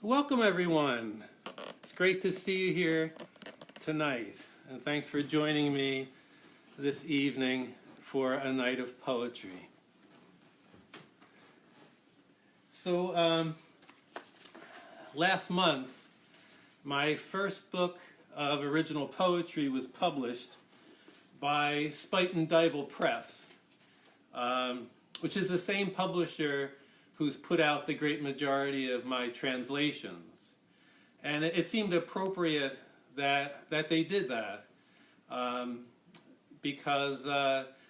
Welcome everyone. It's great to see you here tonight, and thanks for joining me this evening for a night of poetry. So last month my first book of original poetry was published by Spite and Dival Press, which is the same publisher who's put out the great majority of my translations. And it seemed appropriate that they did that because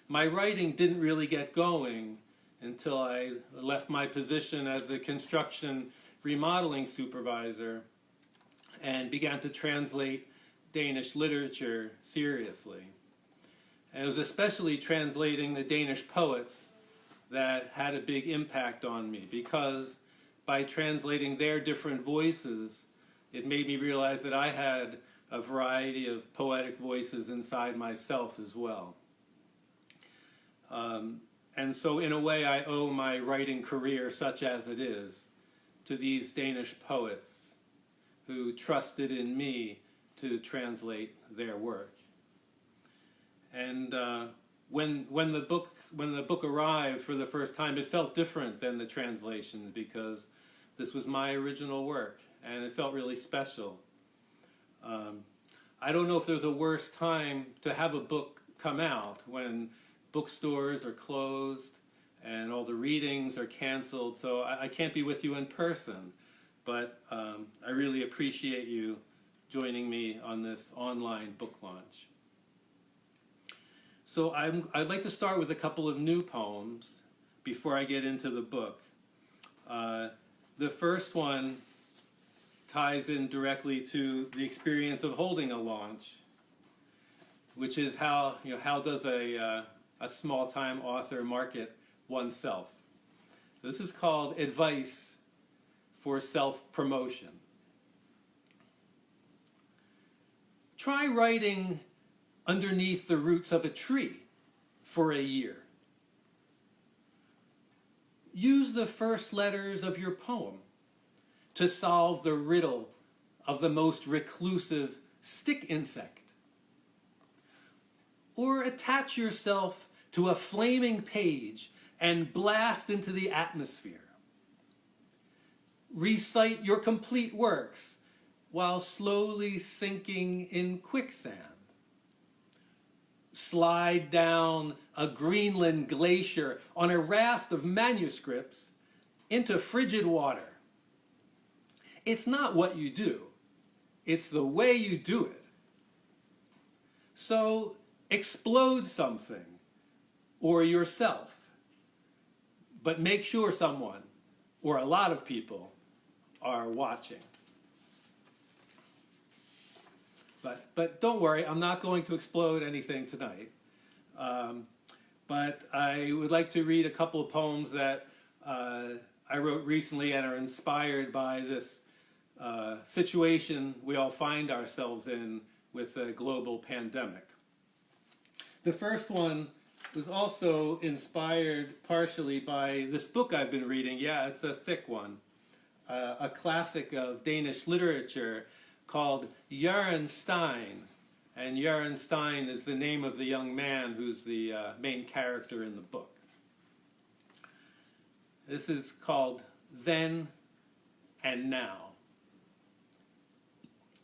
my writing didn't really get going until I left my position as a construction remodeling supervisor and began to translate Danish literature seriously. And it was especially translating the Danish poets that had a big impact on me, because by translating their different voices, it made me realize that I had a variety of poetic voices inside myself as well. And so in a way I owe my writing career, such as it is, to these Danish poets who trusted in me to translate their work. And when the book arrived for the first time, it felt different than the translations, because this was my original work and it felt really special. I don't know if there's a worse time to have a book come out, when bookstores are closed and all the readings are canceled, so I can't be with you in person, but I really appreciate you joining me on this online book launch. So I'd like to start with a couple of new poems before I get into the book. The first one ties in directly to the experience of holding a launch, which is how does a small-time author market oneself. This is called Advice for Self-Promotion. Try writing underneath the roots of a tree for a year. Use the first letters of your poem to solve the riddle of the most reclusive stick insect. Or attach yourself to a flaming page and blast into the atmosphere. Recite your complete works while slowly sinking in quicksand. Slide down a Greenland glacier on a raft of manuscripts into frigid water. It's not what you do, it's the way you do it. So explode something, or yourself, but make sure someone, or a lot of people, are watching. But don't worry, I'm not going to explode anything tonight. But I would like to read a couple of poems that I wrote recently and are inspired by this situation we all find ourselves in with a global pandemic. The first one was also inspired partially by this book I've been reading. Yeah, it's a thick one. A classic of Danish literature called Jørgen Stein. And Jørgen Stein is the name of the young man who's the main character in the book. This is called Then and Now.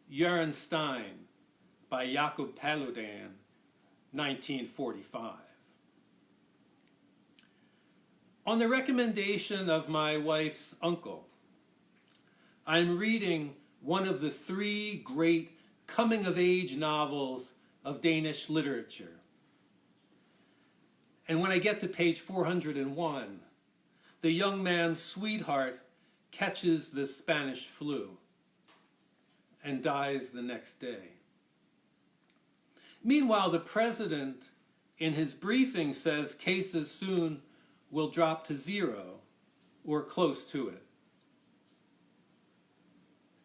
Jørgen Stein by Jacob Paludan, 1945. On the recommendation of my wife's uncle, I'm reading one of the three great coming-of-age novels of Danish literature. And when I get to page 401, the young man's sweetheart catches the Spanish flu and dies the next day. Meanwhile, the president, in his briefing, says cases soon will drop to zero or close to it.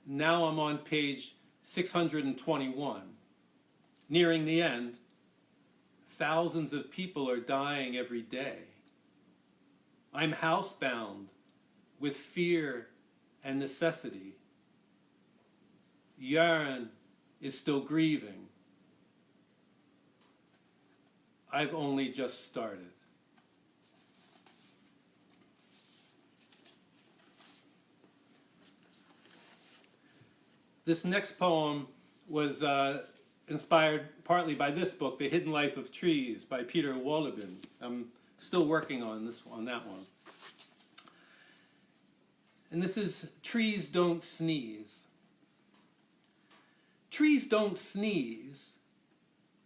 Now I'm on page 621. Nearing the end, thousands of people are dying every day. I'm housebound with fear and necessity Jaren is still grieving. I've only just started. This next poem was inspired partly by this book, The Hidden Life of Trees by Peter Wohlleben. I'm still working on that one. And this is Trees Don't Sneeze. Trees don't sneeze,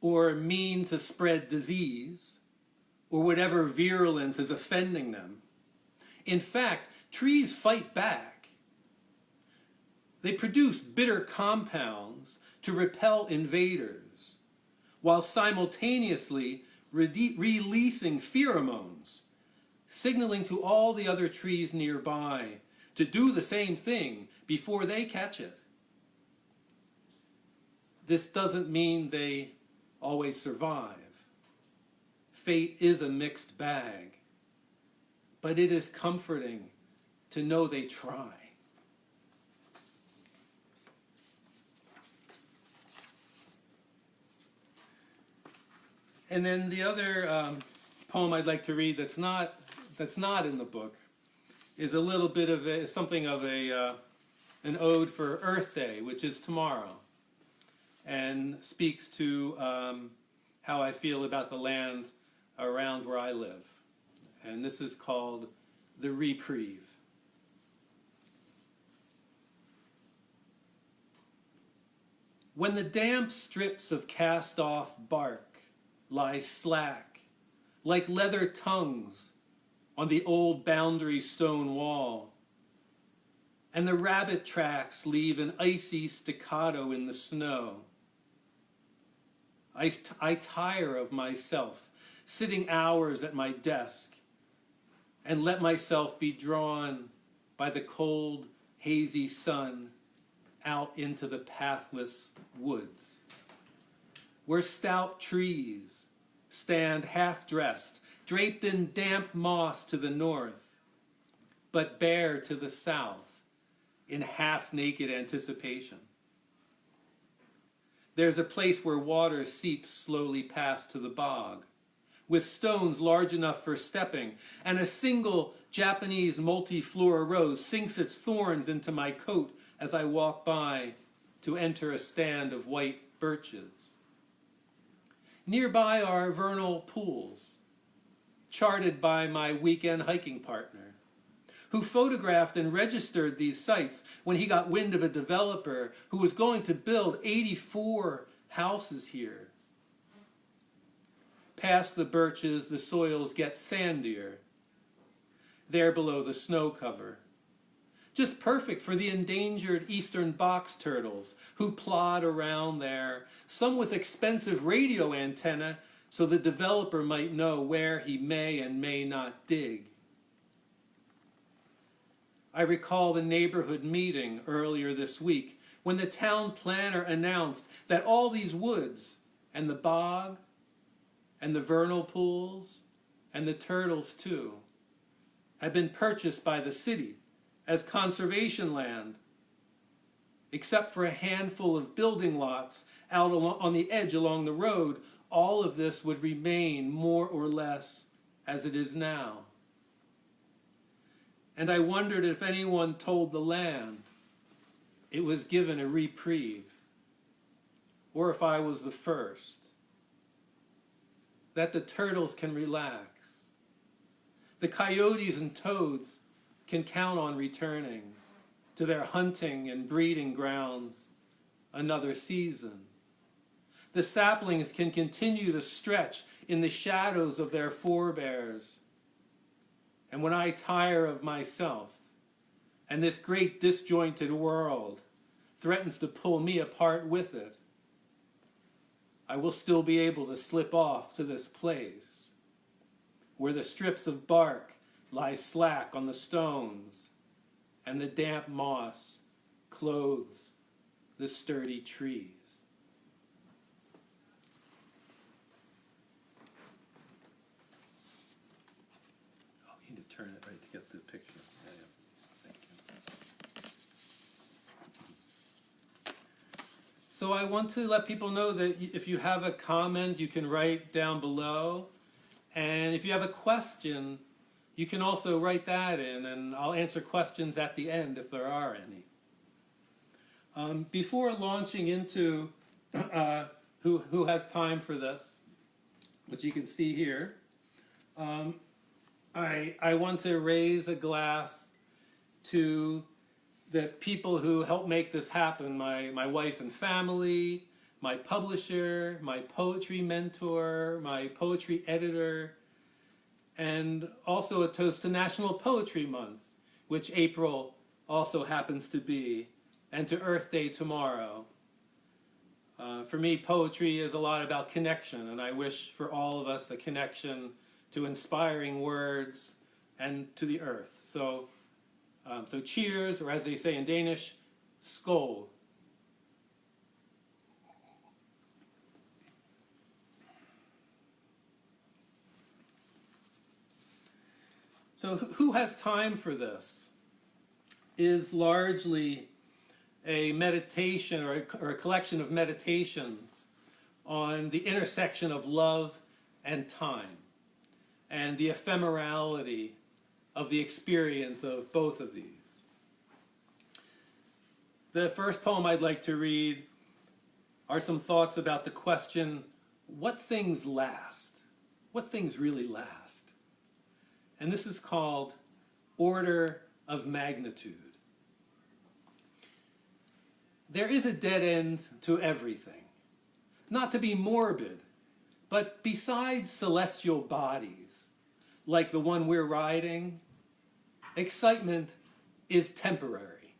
or mean to spread disease, or whatever virulence is offending them. In fact, trees fight back. They produce bitter compounds to repel invaders, while simultaneously releasing pheromones, signaling to all the other trees nearby to do the same thing before they catch it. This doesn't mean they always survive. Fate is a mixed bag, but it is comforting to know they try. And then the other poem I'd like to read that's not in the book is a little bit of something of an ode for Earth Day, which is tomorrow, and speaks to how I feel about the land around where I live. And this is called The Reprieve. When the damp strips of cast-off bark lie slack, like leather tongues on the old boundary stone wall, and the rabbit tracks leave an icy staccato in the snow, I tire of myself, sitting hours at my desk, and let myself be drawn by the cold, hazy sun out into the pathless woods, where stout trees stand half-dressed, draped in damp moss to the north, but bare to the south in half-naked anticipation. There's a place where water seeps slowly past to the bog, with stones large enough for stepping, and a single Japanese multi-flora rose sinks its thorns into my coat as I walk by to enter a stand of white birches. Nearby are vernal pools, charted by my weekend hiking partner, who photographed and registered these sites when he got wind of a developer who was going to build 84 houses here. Past the birches, the soils get sandier, there below the snow cover. Just perfect for the endangered eastern box turtles who plod around there, some with expensive radio antenna so the developer might know where he may and may not dig. I recall the neighborhood meeting earlier this week when the town planner announced that all these woods and the bog and the vernal pools and the turtles too had been purchased by the city as conservation land, except for a handful of building lots out on the edge along the road. All of this would remain more or less as it is now. And I wondered if anyone told the land it was given a reprieve, or if I was the first, that the turtles can relax. The coyotes and toads can count on returning to their hunting and breeding grounds another season. The saplings can continue to stretch in the shadows of their forebears. And when I tire of myself, and this great disjointed world threatens to pull me apart with it, I will still be able to slip off to this place where the strips of bark lie slack on the stones and the damp moss clothes the sturdy trees. Oh, you need to turn it right to get the picture. Yeah. Thank you. So I want to let people know that if you have a comment, you can write down below. And if you have a question, you can also write that in, and I'll answer questions at the end if there are any. Before launching into who has time for this, which you can see here, I want to raise a glass to the people who helped make this happen, my wife and family, my publisher, my poetry mentor, my poetry editor, and also a toast to National Poetry Month, which April also happens to be, and to Earth Day tomorrow. For me, poetry is a lot about connection, and I wish for all of us a connection to inspiring words and to the earth. So cheers, or as they say in Danish, skål. So who has time for this is largely a meditation or a collection of meditations on the intersection of love and time and the ephemerality of the experience of both of these. The first poem I'd like to read are some thoughts about the question, what things last? What things really last? And this is called Order of Magnitude. There is a dead end to everything. Not to be morbid, but besides celestial bodies, like the one we're riding, excitement is temporary.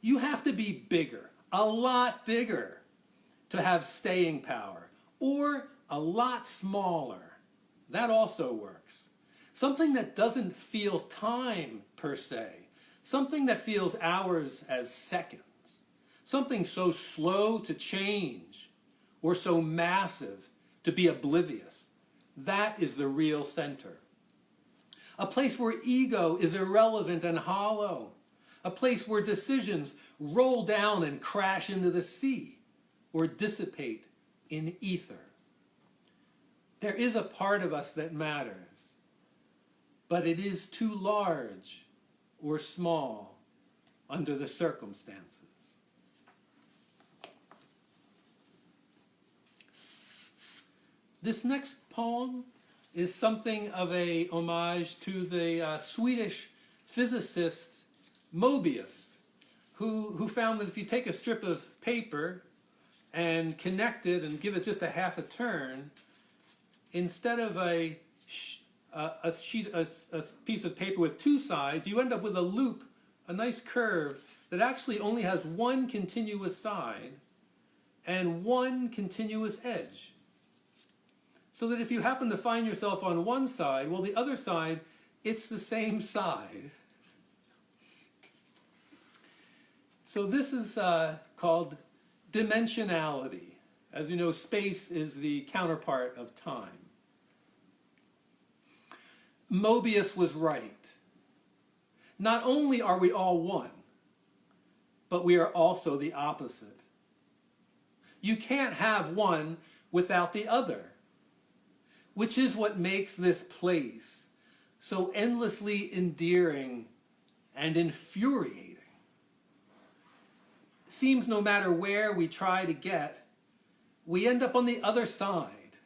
You have to be bigger, a lot bigger, to have staying power, or a lot smaller. That also works. Something that doesn't feel time per se, something that feels hours as seconds, something so slow to change or so massive to be oblivious. That is the real center. A place where ego is irrelevant and hollow. A place where decisions roll down and crash into the sea or dissipate in ether. There is a part of us that matters, but it is too large or small under the circumstances. This next poem is something of a homage to the Swedish physicist Mobius, who found that if you take a strip of paper and connect it and give it just a half a turn, instead of a piece of paper with two sides, you end up with a loop, a nice curve that actually only has one continuous side and one continuous edge. So that if you happen to find yourself on one side, well, the other side, it's the same side. So this is called dimensionality. As you know, space is the counterpart of time. Mobius was right. Not only are we all one, but we are also the opposite. You can't have one without the other, which is what makes this place so endlessly endearing and infuriating. Seems no matter where we try to get, we end up on the other side.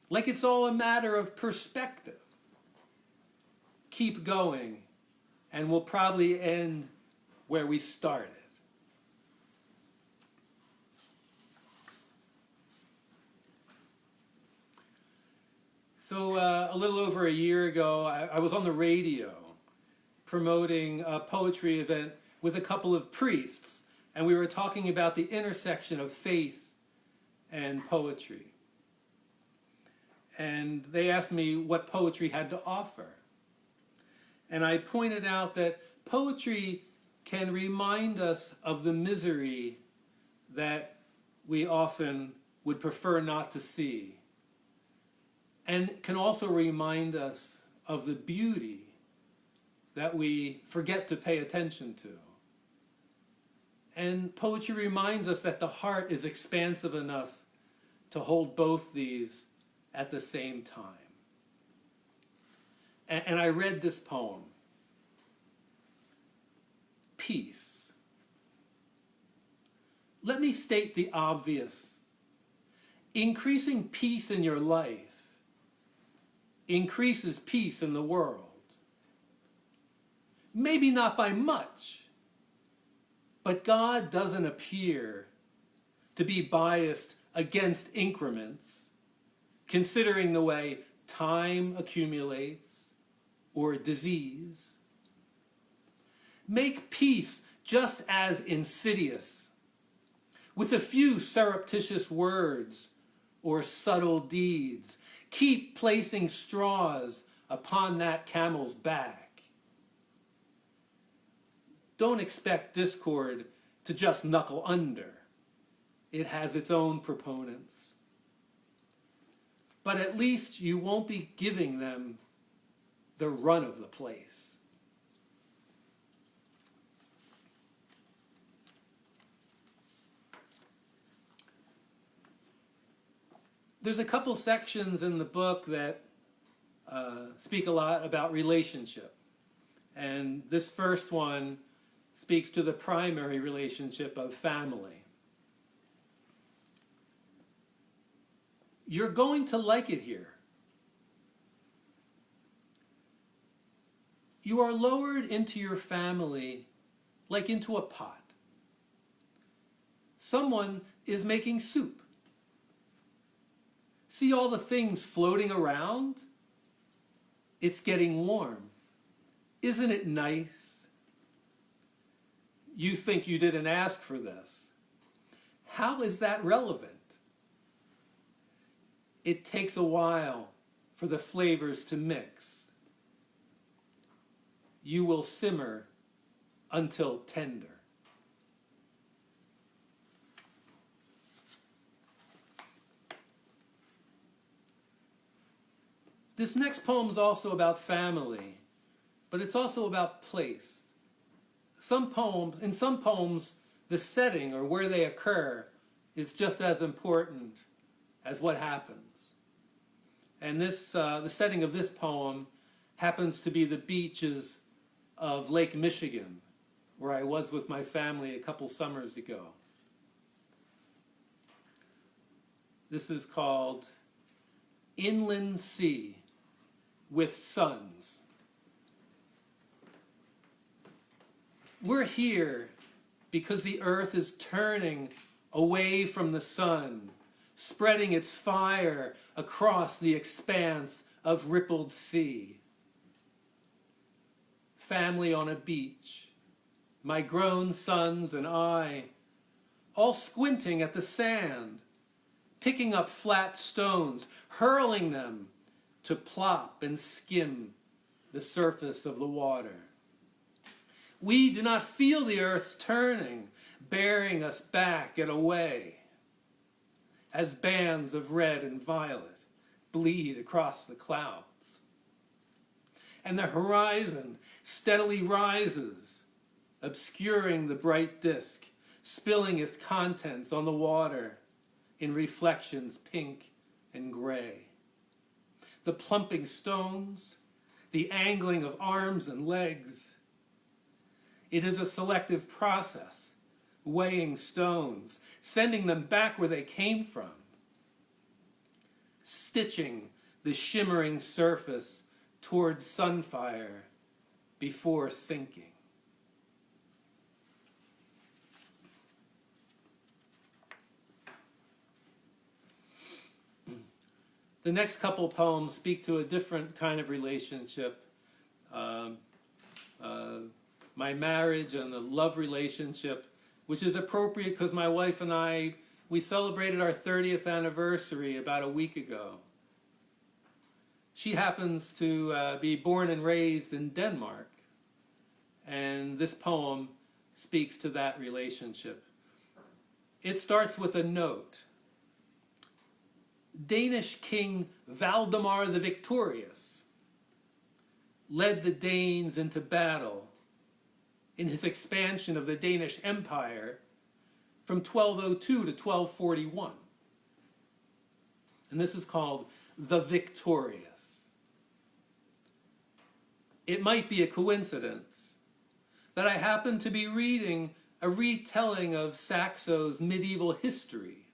Like it's all a matter of perspective. Keep going, and we'll probably end where we started. So a little over a year ago, I was on the radio promoting a poetry event with a couple of priests, and we were talking about the intersection of faith and poetry. And they asked me what poetry had to offer. And I pointed out that poetry can remind us of the misery that we often would prefer not to see, and can also remind us of the beauty that we forget to pay attention to. And poetry reminds us that the heart is expansive enough to hold both these at the same time. And I read this poem, Peace. Let me state the obvious. Increasing peace in your life increases peace in the world. Maybe not by much, but God doesn't appear to be biased against increments, considering the way time accumulates or disease. Make peace just as insidious, with a few surreptitious words or subtle deeds. Keep placing straws upon that camel's back. Don't expect discord to just knuckle under. It has its own proponents. But at least you won't be giving them the run of the place. There's a couple sections in the book that speak a lot about relationship. And this first one speaks to the primary relationship of family. You're going to like it here. You are lowered into your family like into a pot. Someone is making soup. See all the things floating around? It's getting warm. Isn't it nice? You think you didn't ask for this. How is that relevant? It takes a while for the flavors to mix. You will simmer until tender. This next poem is also about family, but it's also about place. In some poems, the setting or where they occur is just as important as what happens. And the setting of this poem happens to be the beaches of Lake Michigan, where I was with my family a couple summers ago. This is called Inland Sea with Suns. We're here because the earth is turning away from the sun, spreading its fire across the expanse of rippled sea. Family on a beach, my grown sons and I, all squinting at the sand, picking up flat stones, hurling them to plop and skim the surface of the water. We do not feel the earth's turning, bearing us back and away, as bands of red and violet bleed across the clouds. And the horizon steadily rises, obscuring the bright disk, spilling its contents on the water in reflections pink and gray. The plumping stones, the angling of arms and legs. It is a selective process, weighing stones, sending them back where they came from, stitching the shimmering surface towards sunfire before sinking. The next couple poems speak to a different kind of relationship. My marriage and the love relationship, which is appropriate because my wife and I, we celebrated our 30th anniversary about a week ago. She happens to be born and raised in Denmark, and this poem speaks to that relationship. It starts with a note. Danish King Valdemar the Victorious led the Danes into battle in his expansion of the Danish Empire from 1202 to 1241. And this is called The Victorious. It might be a coincidence that I happen to be reading a retelling of Saxo's medieval history.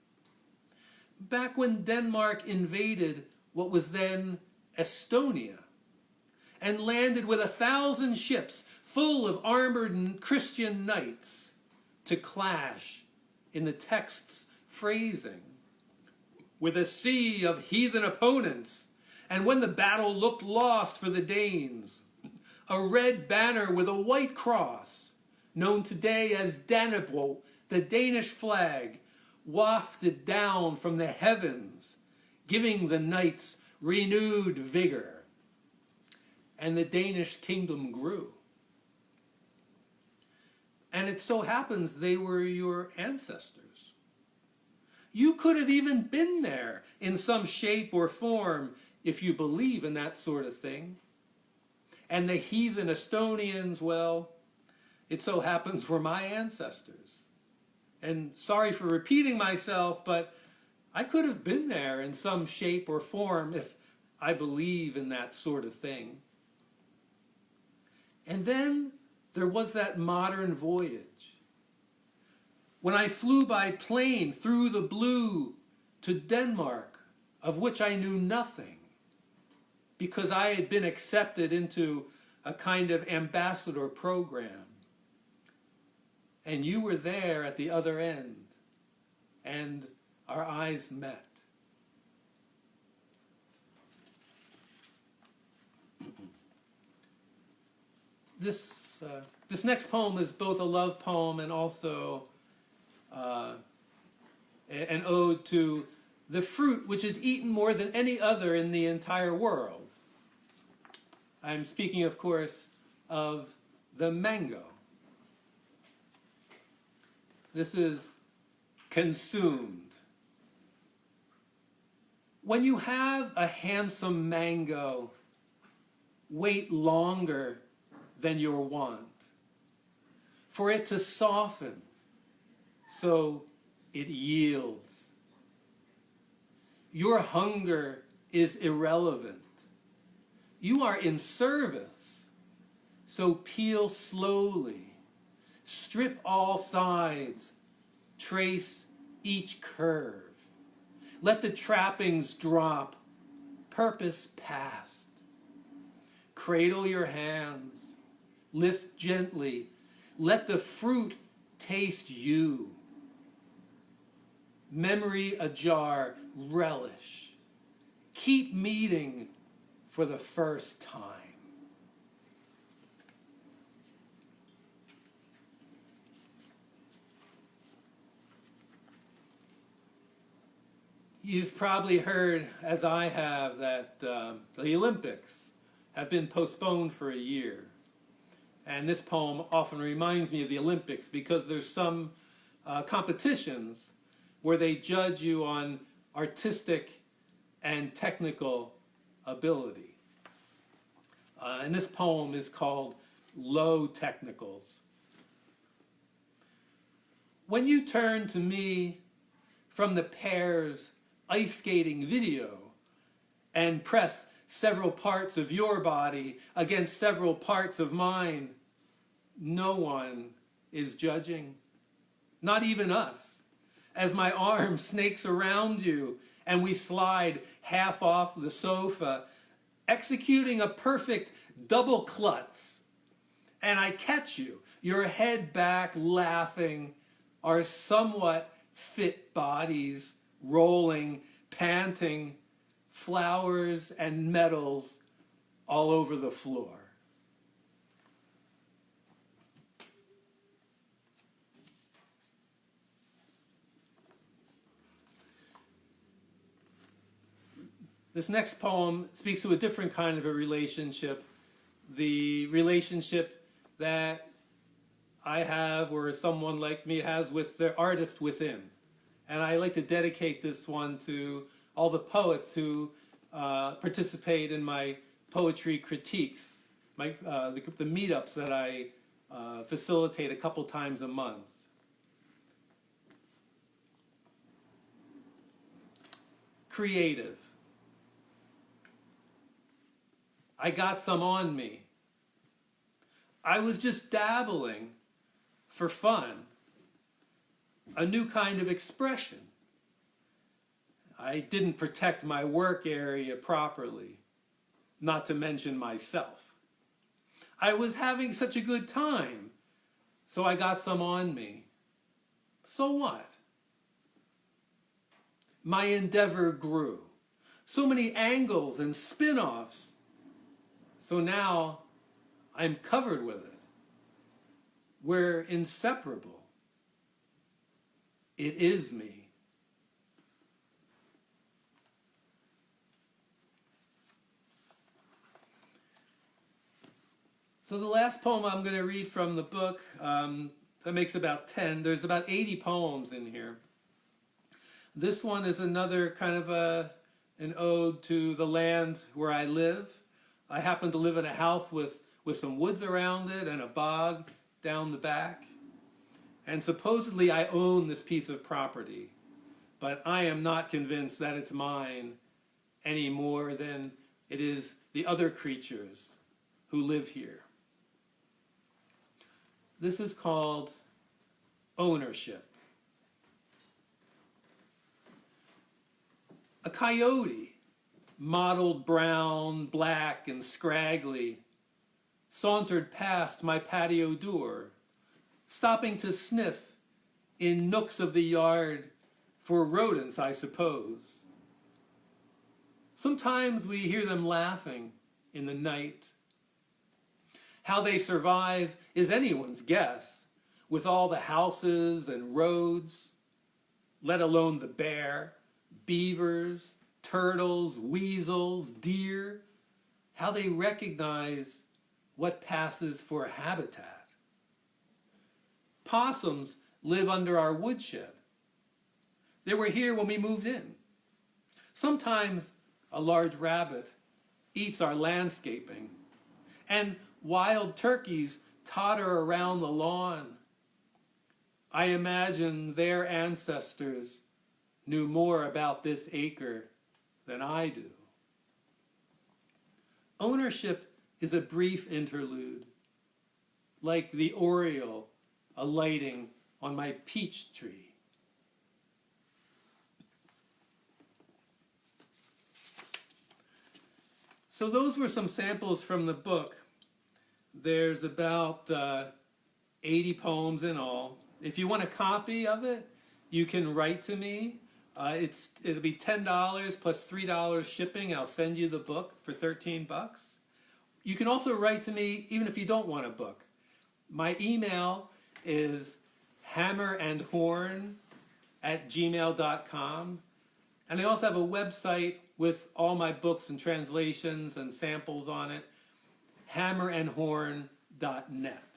Back when Denmark invaded what was then Estonia and landed with 1,000 ships full of armored Christian knights to clash, in the text's phrasing, with a sea of heathen opponents. And when the battle looked lost for the Danes, a red banner with a white cross, known today as Dannebrog, the Danish flag, wafted down from the heavens, giving the knights renewed vigor. And the Danish kingdom grew. And it so happens they were your ancestors. You could have even been there in some shape or form if you believe in that sort of thing. And the heathen Estonians, well, it so happens were my ancestors. And sorry for repeating myself, but I could have been there in some shape or form if I believe in that sort of thing. And then there was that modern voyage, when I flew by plane through the blue to Denmark, of which I knew nothing, because I had been accepted into a kind of ambassador program. And you were there at the other end, and our eyes met. This next poem is both a love poem and also an ode to the fruit which is eaten more than any other in the entire world. I'm speaking, of course, of the mango. This is consumed. When you have a handsome mango, wait longer than your wont, for it to soften, so it yields. Your hunger is irrelevant. You are in service, so peel slowly, strip all sides, trace each curve. Let the trappings drop, purpose past. Cradle your hands, lift gently, let the fruit taste you. Memory ajar, relish. Keep meeting for the first time. You've probably heard, as I have, that the Olympics have been postponed for a year. And this poem often reminds me of the Olympics because there's some competitions where they judge you on artistic and technical ability. And this poem is called Low Technicals. When you turn to me from the pair's ice skating video and press several parts of your body against several parts of mine, no one is judging, not even us, as my arm snakes around you and we slide half off the sofa, executing a perfect double klutz. And I catch you, your head back, laughing, our somewhat fit bodies rolling, panting, flowers and medals all over the floor. This next poem speaks to a different kind of a relationship, the relationship that I have, or someone like me has, with the artist within. And I like to dedicate this one to all the poets who participate in my poetry critiques, the meetups that I facilitate a couple times a month. creative. I got some on me. I was just dabbling for fun. A new kind of expression. I didn't protect my work area properly, not to mention myself. I was having such a good time, so I got some on me. So what? My endeavor grew. So many angles and spin-offs. So now I'm covered with it. We're inseparable. It is me. So the last poem I'm going to read from the book, that makes about 10. There's about 80 poems in here. This one is another kind of an ode to the land where I live. I happen to live in a house with some woods around it and a bog down the back. And supposedly I own this piece of property, but I am not convinced that it's mine any more than it is the other creatures who live here. This is called ownership. A coyote, mottled brown, black, and scraggly, sauntered past my patio door, stopping to sniff in nooks of the yard for rodents, I suppose. Sometimes we hear them laughing in the night. How they survive is anyone's guess, with all the houses and roads, let alone the bear, beavers, turtles, weasels, deer, how they recognize what passes for a habitat. Possums live under our woodshed. They were here when we moved in. Sometimes a large rabbit eats our landscaping, and wild turkeys totter around the lawn. I imagine their ancestors knew more about this acre than I do. Ownership is a brief interlude, like the oriole alighting on my peach tree. So those were some samples from the book. There's about 80 poems in all. If you want a copy of it, you can write to me. It'll be $10 plus $3 shipping. I'll send you the book for $13. You can also write to me even if you don't want a book. My email is hammerandhorn@gmail.com. And I also have a website with all my books and translations and samples on it, hammerandhorn.net.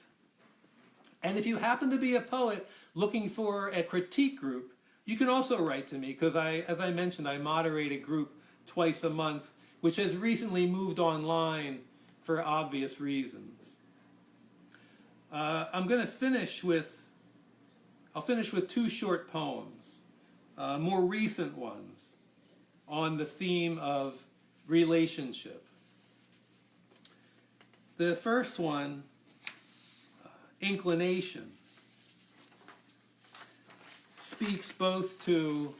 And if you happen to be a poet looking for a critique group, you can also write to me because as I mentioned, I moderate a group twice a month, which has recently moved online for obvious reasons. I'm going to finish with two short poems, more recent ones, on the theme of relationship. The first one, inclination, speaks both to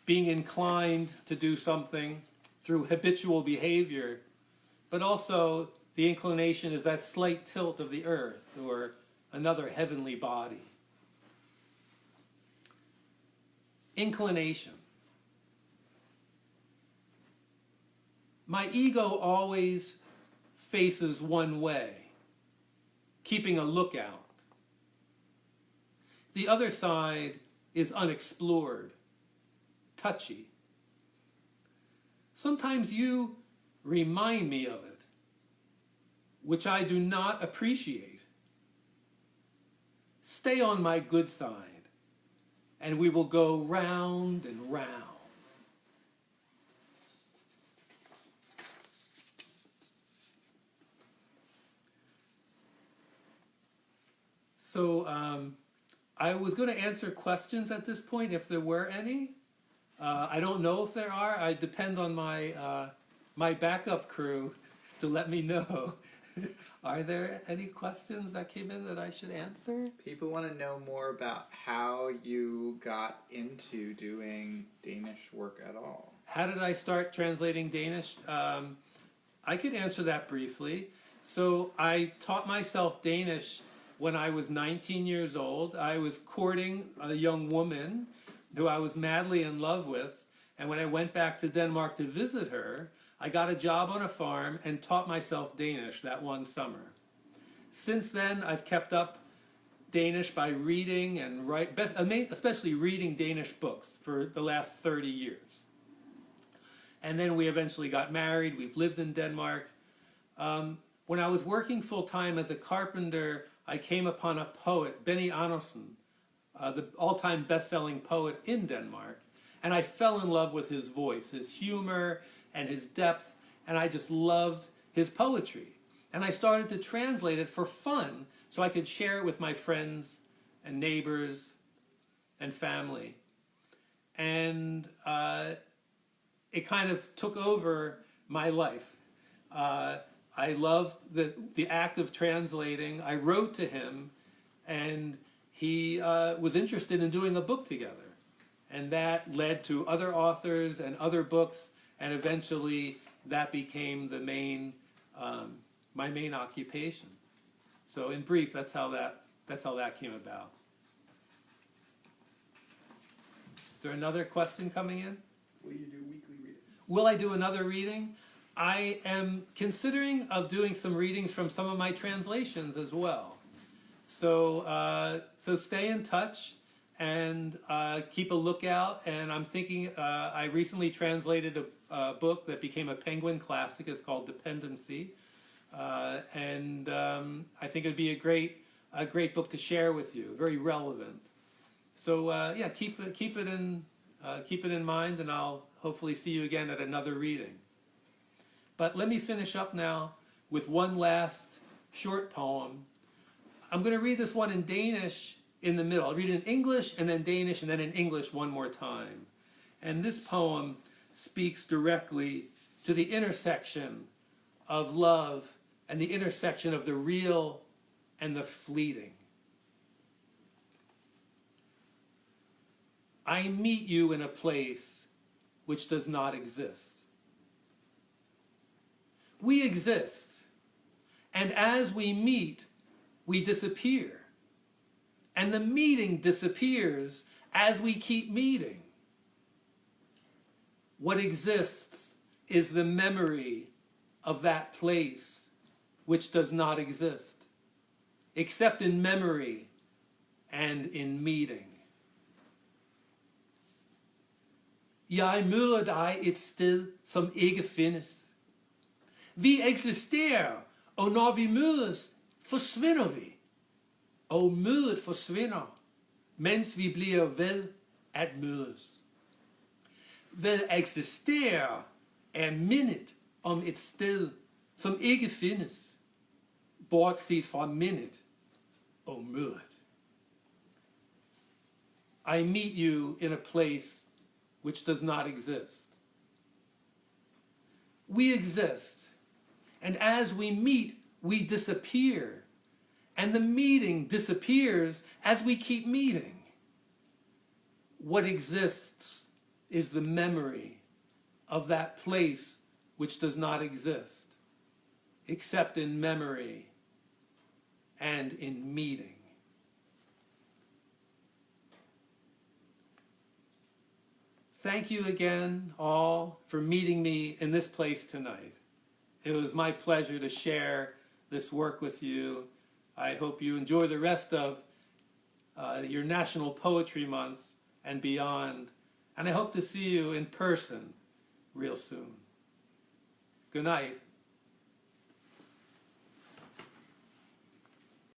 being inclined to do something through habitual behavior, but also the inclination is that slight tilt of the earth or another heavenly body. Inclination. My ego always faces one way, keeping a lookout. The other side is unexplored, touchy. Sometimes you remind me of it, which I do not appreciate. Stay on my good side, and we will go round and round. So I was going to answer questions at this point if there were any. I don't know if there are. I depend on my backup crew to let me know. Are there any questions that came in that I should answer? People want to know more about how you got into doing Danish work at all. How did I start translating Danish? I could answer that briefly. So I taught myself Danish when I was 19 years old. I was courting a young woman who I was madly in love with. And when I went back to Denmark to visit her, I got a job on a farm and taught myself Danish that one summer. Since then, I've kept up Danish by reading and especially reading Danish books for the last 30 years. And then we eventually got married. We've lived in Denmark. When I was working full-time as a carpenter, I came upon a poet, Benny Andersen, the all-time best-selling poet in Denmark. And I fell in love with his voice, his humor, and his depth. And I just loved his poetry. And I started to translate it for fun so I could share it with my friends and neighbors and family. And it kind of took over my life. I loved the act of translating. I wrote to him, and he was interested in doing a book together. And that led to other authors and other books, and eventually that became the main, my main occupation. So in brief, that's how that came about. Is there another question coming in? Will you do weekly readings? Will I do another reading? I am considering of doing some readings from some of my translations as well. So stay in touch and keep a lookout. And I'm thinking, I recently translated a book that became a Penguin classic. It's called Dependency. And I think it'd be a great book to share with you, very relevant. So yeah, keep it in mind, and I'll hopefully see you again at another reading. But let me finish up now with one last short poem. I'm going to read this one in Danish in the middle. I'll read it in English and then Danish and then in English one more time. And this poem speaks directly to the intersection of love and the intersection of the real and the fleeting. I meet you in a place which does not exist. We exist, and as we meet, we disappear. And the meeting disappears as we keep meeting. What exists is the memory of that place which does not exist, except in memory and in meeting. Jeg møder dig et sted, som ikke findes. Vi eksisterer, og når vi mødes, forsvinder vi. Og mødet forsvinder, mens vi bliver ved at mødes. Hvad eksisterer er mindet om et sted, som ikke findes, bortset fra mindet og mødet. I meet you in a place which does not exist. We exist, and as we meet, we disappear, and the meeting disappears as we keep meeting. What exists is the memory of that place which does not exist, except in memory and in meeting. Thank you again, all, for meeting me in this place tonight. It was my pleasure to share this work with you. I hope you enjoy the rest of your National Poetry Month and beyond. And I hope to see you in person real soon. Good night.